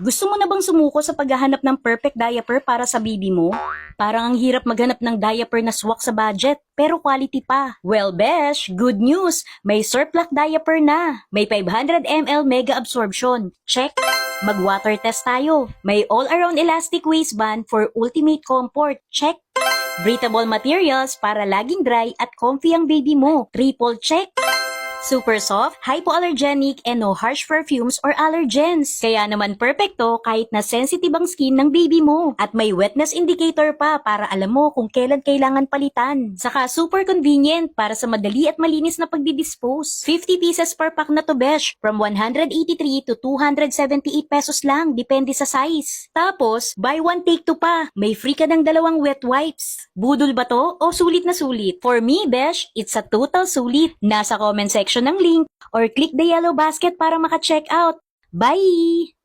Gusto mo na bang sumuko sa paghahanap ng perfect diaper para sa baby mo? Parang ang hirap maghanap ng diaper na swak sa budget, pero quality pa. Well, besh, good news! May Surflock diaper na. May 500 ml mega absorption. Check! Mag-water test tayo. May all-around elastic waistband for ultimate comfort. Check! Breathable materials para laging dry at comfy ang baby mo. Triple check! Super soft, hypoallergenic, and no harsh perfumes or allergens. Kaya naman perfecto kahit na sensitive ang skin ng baby mo. At may wetness indicator pa para alam mo kung kailan kailangan palitan. Saka super convenient para sa madali at malinis na pagdidispose. 50 pieces per pack na to besh. From 183 to 278 pesos lang, depende sa size. Tapos, buy one take two pa. May free ka ng dalawang wet wipes. Budol ba to o sulit na sulit? For me, besh, it's a total sulit. Nasa comment section ng link or click the yellow basket para maka-check out. Bye!